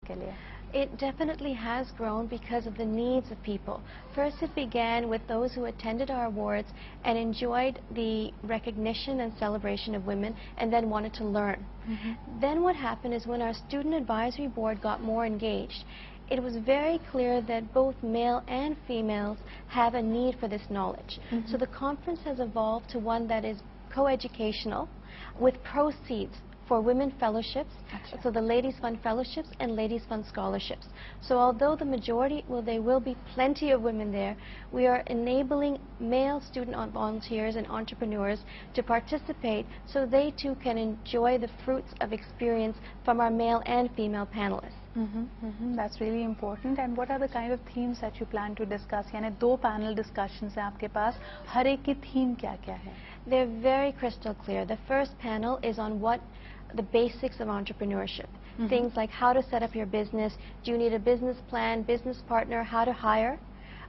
के लिए? It definitely has grown because of the needs of people. First, it began with those who attended our awards and enjoyed the recognition and celebration of women and then wanted to learn. Then what happened is when our student advisory board got more engaged, it was very clear that both male and females have a need for this knowledge. So the conference has evolved to one that is co-educational with proceeds for women fellowships, so the Ladies Fund fellowships and Ladies Fund scholarships. So although the majority, there will be plenty of women there, we are enabling male student volunteers and entrepreneurs to participate so they too can enjoy the fruits of experience from our male and female panelists. That's really important. And what are the kind of themes that you plan to discuss? यानी 2 panel discussions हैं आपके पास, हर एक की theme क्या-क्या है? They're very crystal clear. The first panel is on the basics of entrepreneurship. Things like how to set up your business, do you need a business plan, business partner, how to hire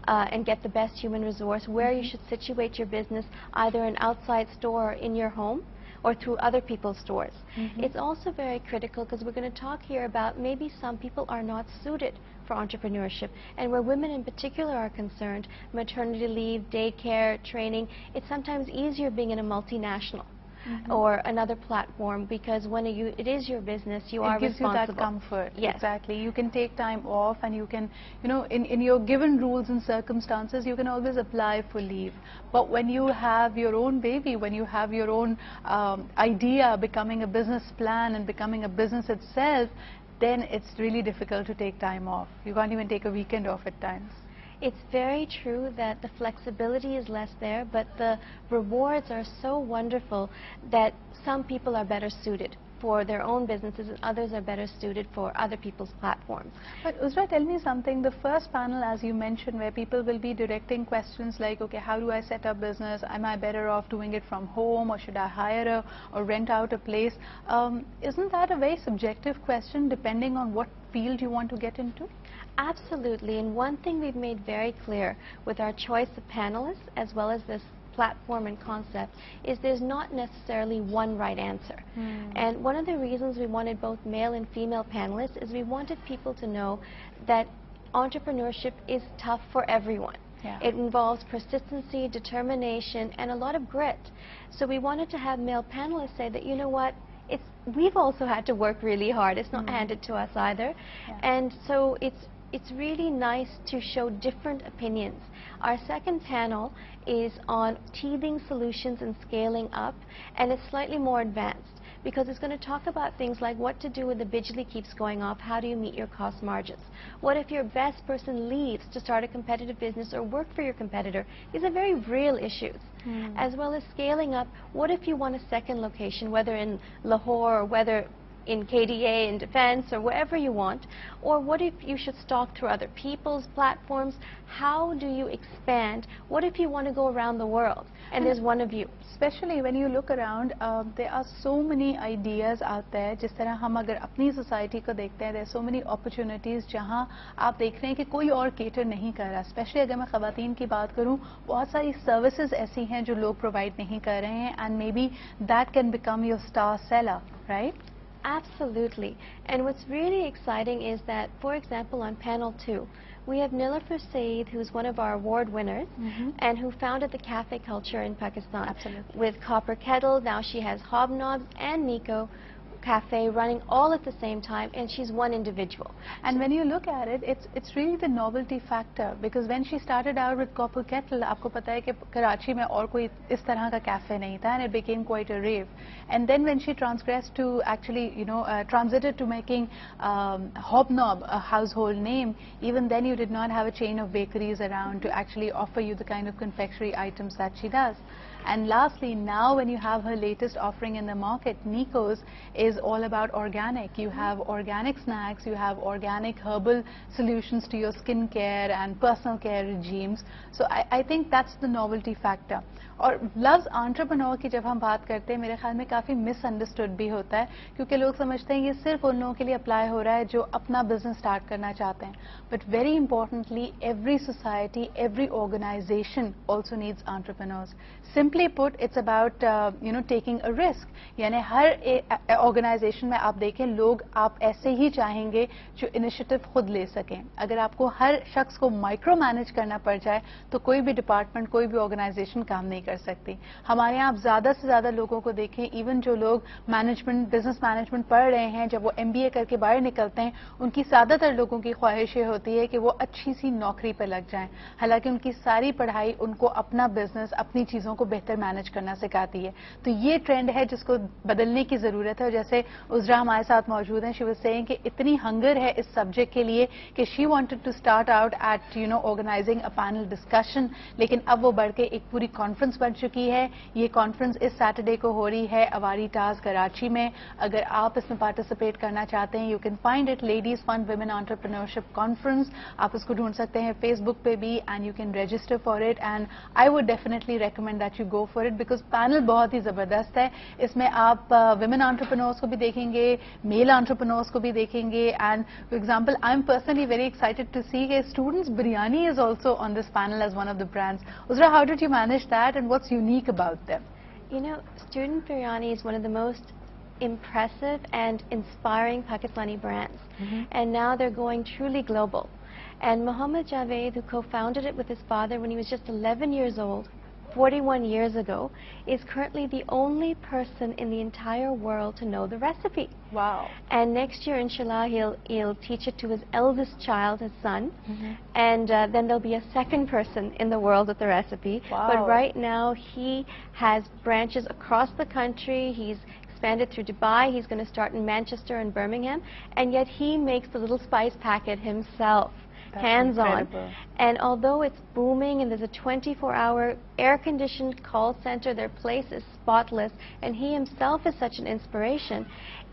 and get the best human resource, where you should situate your business, either an outside store or in your home, or through other people's stores. It's also very critical because we're going to talk here about maybe some people are not suited for entrepreneurship, and where women in particular are concerned, maternity leave, daycare, training, it's sometimes easier being in a multinational or another platform, because when it is your business, you are responsible. It gives you that comfort. Yes. Exactly. You can take time off, and you can, in your given rules and circumstances, you can always apply for leave. But when you have your own baby, when you have your own idea becoming a business plan and becoming a business itself, then it's really difficult to take time off. You can't even take a weekend off at times. It's very true that the flexibility is less there, but the rewards are so wonderful that some people are better suited for their own businesses and others are better suited for other people's platforms. But Uzra, tell me something. The first panel, as you mentioned, where people will be directing questions like, okay, how do I set up business? Am I better off doing it from home, or should I hire or rent out a place? Isn't that a very subjective question depending on what field you want to get into? Absolutely, and one thing we've made very clear with our choice of panelists as well as this platform and concept is there's not necessarily one right answer. And one of the reasons we wanted both male and female panelists is we wanted people to know that entrepreneurship is tough for everyone. It involves persistency, determination, and a lot of grit. So we wanted to have male panelists say that, you know what, we've also had to work really hard. It's not handed to us either. And so it's really nice to show different opinions. Our second panel is on teething solutions and scaling up, and it's slightly more advanced because it's going to talk about things like what to do when the Bijli keeps going off, how do you meet your cost margins? What if your best person leaves to start a competitive business or work for your competitor? These are very real issues. As well as scaling up, what if you want a second location, whether in Lahore or whether in KDA, in defense, or wherever you want, or what if you should stalk through other people's platforms? How do you expand? What if you want to go around the world and there's one of you? Especially when you look around, there are so many ideas out there. जिस तरह हम अगर अपनी society को देखते हैं, there are so many opportunities जहाँ आप देख रहे हैं कि कोई और cater नहीं कर रहा. Especially अगर मैं ख़वातीन की बात करूँ, बहुत सारी services ऐसी हैं जो लोग provide नहीं कर रहे हैं, and maybe that can become your star seller, right? Absolutely. And what's really exciting is that, for example, on panel 2, we have Nilafar Saeed, who's one of our award winners, and who founded the cafe culture in Pakistan. Absolutely. With Copper Kettle, now she has Hobnobs and Nico Cafe running all at the same time, and she's one individual. And when you look at it, it's really the novelty factor, because when she started out with Copper Kettle, आपको पता है कि कराची में और कोई इस तरह का cafe नहीं था, and it became quite a rave. And then when she transgressed to actually, transited to making Hobnob a household name, even then you did not have a chain of bakeries around to actually offer you the kind of confectionery items that she does. And lastly, now when you have her latest offering in the market, Nico's is all about organic. You have organic snacks, you have organic herbal solutions to your skin care and personal care regimes. So I think that's the novelty factor. और लफ्ज़ entrepreneur की जब हम बात करते हैं, मेरे ख्याल में काफ़ी misunderstood भी होता है, क्योंकि लोग समझते हैं ये सिर्फ उन लोगों के लिए अप्लाई हो रहा है जो अपना बिजनेस स्टार्ट करना चाहते हैं. But very importantly, every society, every organization also needs entrepreneurs. Simply put, it's about taking a risk. यानी हर organization آرگنائزیشن میں آپ دیکھیں لوگ آپ ایسے ہی چاہیں گے جو انیشیٹو خود لے سکیں. اگر آپ کو ہر شخص کو مائکرو مینج کرنا پڑ جائے تو کوئی بھی ڈپارٹمنٹ کوئی بھی آرگنائزیشن کام نہیں کر سکتی. ہمارے یہاں آپ زیادہ سے زیادہ لوگوں کو دیکھیں, ایون جو لوگ مینجمنٹ بزنس مینجمنٹ پڑھ رہے ہیں, جب وہ MBA کر کے باہر نکلتے ہیں ان کی زیادہ تر لوگوں کی خواہش یہ ہوتی ہے کہ وہ اچھی سی نوکری پہ لگ جائیں, حالانکہ ان کی ساری پڑھائی ان کو اپنا بزنس اپنی چیزوں کو بہتر مینج کرنا سکھاتی ہے. تو یہ ٹرینڈ ہے جس کو بدلنے کی ضرورت ہے. اور جیسے عذرا ہمارے ساتھ موجود ہیں, شی واز سیئنگ کہ اتنی ہنگر ہے اس سبجیکٹ کے لیے کہ she wanted to start out at organizing a panel discussion, لیکن اب وہ بڑھ کے ایک پوری کانفرنس بن چکی ہے. یہ کانفرنس اس سیٹرڈے کو ہو رہی ہے اواری ٹاز کراچی میں. اگر آپ اس میں پارٹیسپیٹ کرنا چاہتے ہیں, you can find it ladies fund women entrepreneurship conference. آپ اس کو ڈھونڈ سکتے ہیں فیس بک پہ بھی, and you can register for it, and I would definitely recommend that you go for it because panel بہت ہی زبردست ہے. اس میں آپ ویمن انٹرپرینورس کو بھی دیکھیں گے, میل انٹرپرینورس کو بھی دیکھیں گے, and for example I am personally very excited to see کہ Students Biryani is also on this panel as one of the brands. Uzra, how did you manage that and what's unique about them? You know, student biryani is one of the most impressive and inspiring Pakistani brands. And now they're going truly global. And Mohammad Javed, who co-founded it with his father when he was just 11 years old, 41 years ago, is currently the only person in the entire world to know the recipe. Wow. And next year, inshallah, he'll teach it to his eldest child, his son. And then there'll be a second person in the world with the recipe. Wow. But right now, he has branches across the country. He's expanded through Dubai. He's going to start in Manchester and Birmingham. And yet he makes the little spice packet himself. That's hands-on. incredible. And although it's booming and there's a 24-hour air-conditioned call center, their place is spotless, and he himself is such an inspiration,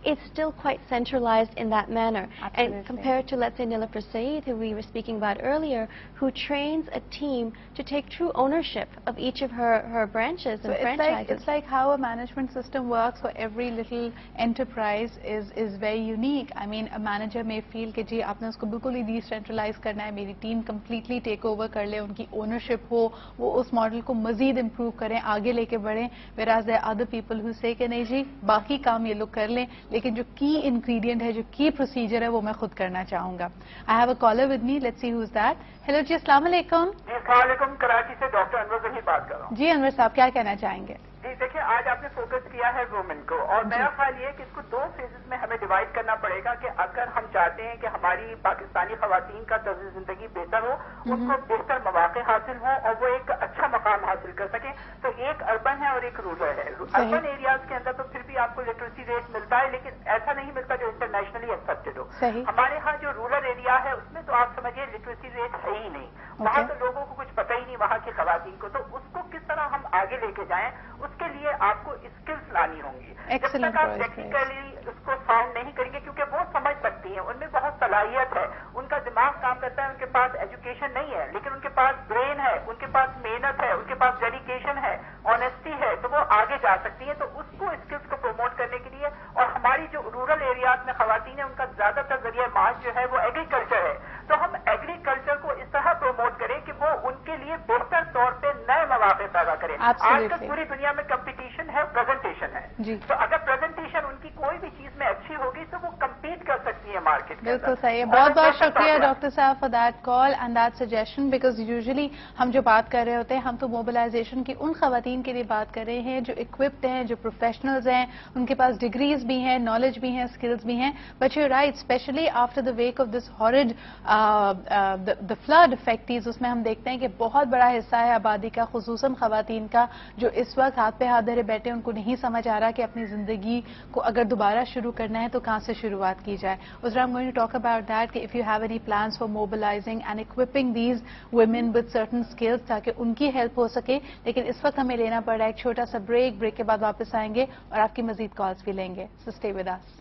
it's still quite centralized in that manner. Absolutely. And compared to, let's say, Nilafar Saeed, who we were speaking about earlier, who trains a team to take true ownership of each of her branches and franchises. It's like how a management system works for every little enterprise is very unique. I mean, a manager may feel کہ جی آپ نے اس کو بالکل ہی decentralize کرنا ہے, میری team completely take over کر لے, ان کی اونرشپ ہو, وہ اس ماڈل کو مزید امپروو کریں, آگے لے کے بڑھیں. whereas there are other people who say کہ نہیں جی باقی کام یہ لوگ کر لیں, لیکن جو کی انگریڈینٹ ہے, جو کی پروسیجر ہے, وہ میں خود کرنا چاہوں گا. I have a caller with me. Let's see who's that. Hello جی, السلام علیکم. جی السلام علیکم, کراچی سے ڈاکٹر انور ظہیر بات کر رہا ہوں. جی انور صاحب, کیا کہنا چاہیں گے؟ جی دیکھیں, آج آپ نے فوکس کیا ہے وومن کو, اور میرا خیال یہ ہے کہ اس کو 2 فیزز میں ہمیں ڈیوائڈ کرنا پڑے گا کہ اگر ہم چاہتے ہیں کہ ہماری پاکستانی خواتین کا طرز زندگی بہتر ہو, ان کو بہتر مواقع حاصل ہوں اور وہ ایک اچھا مقام حاصل کر سکیں, تو ایک اربن ہے اور ایک رورل ہے. اربن ایریاز کے اندر تو پھر بھی آپ کو لٹریسی ریٹ ملتا ہے, لیکن ایسا نہیں ملتا جو انٹرنیشنلی ایکسپٹڈ ہو. ہمارے ہاں جو رورل ایریا ہے اس میں تو آپ سمجھیے لٹریسی ریٹ ہے ہی نہیں, وہاں تو لوگوں کو کچھ پتہ ہی نہیں وہاں کی خواتین کو. تو اس کو کس طرح ہم آگے لے کے جائیں, اس کے لیے آپ کو اسکلس لانی ہوں گی. جب تک آپ ٹیکنیکلی اس کو ساؤنڈ نہیں کریں گے, کیونکہ وہ سمجھ سکتی ہیں, ان میں بہت صلاحیت ہے, ان کا دماغ کام کرتا ہے, ان کے پاس ایجوکیشن نہیں ہے لیکن ان کے پاس برین ہے, ان کے پاس محنت ہے, ان کے پاس ڈیڈیکیشن ہے, آنیسٹی ہے, تو وہ آگے جا سکتی ہیں. تو اس کو اسکلس کو پروموٹ کرنے کے لیے, اور ہماری جو رورل ایریاز میں خواتین ہیں ان کا زیادہ تر ذریعہ معاش جو ہے وہ ایگریکلچر ہے, تو ہم ایگریکلچر کو اس طرح پروموٹ کریں کہ وہ ان کے لیے بہتر طور پہ نئے مواقع پیدا کریں. آج کل پوری دنیا میں کمپٹیشن ہے, پریزنٹیشن ہے, تو اگر پریزنٹیشن ان کی کوئی بھی چیز میں اچھی ہوگی تو وہ کمپیٹ کر سکتی ہے مارکیٹ میں. بالکل صحیح ہے. بہت بہت شکریہ ڈاکٹر صاحب for that call and that suggestion, because usually ہم جو بات کر رہے ہوتے ہیں, ہم تو موبلائزیشن کی ان خواتین کے لیے بات کر رہے ہیں جو اکوپڈ ہیں, جو پروفیشنلز ہیں, ان کے پاس ڈگریز بھی ہیں, نالج بھی ہیں, اسکلز بھی ہیں. But you right, especially after the wake of this hard the flood factories, اس میں ہم دیکھتے ہیں کہ بہت بڑا حصہ ہے آبادی کا, خصوصاً خواتین کا, جو اس وقت ہاتھ پہ ہاتھ دھرے بیٹھے, ان کو نہیں سمجھ آ رہا کہ اپنی زندگی کو اگر دوبارہ شروع کرنا ہے تو کہاں سے شروعات کی جائے. Uzra, I'm going to talk about that, کہ if you have any plans for mobilizing and equipping these women with certain skills تاکہ ان کی ہیلپ ہو سکے. لیکن اس وقت ہمیں لینا پڑ رہا ہے ایک چھوٹا سا بریک کے بعد واپس آئیں گے اور آپ کی مزید کالز بھی لیں گے. So stay with us.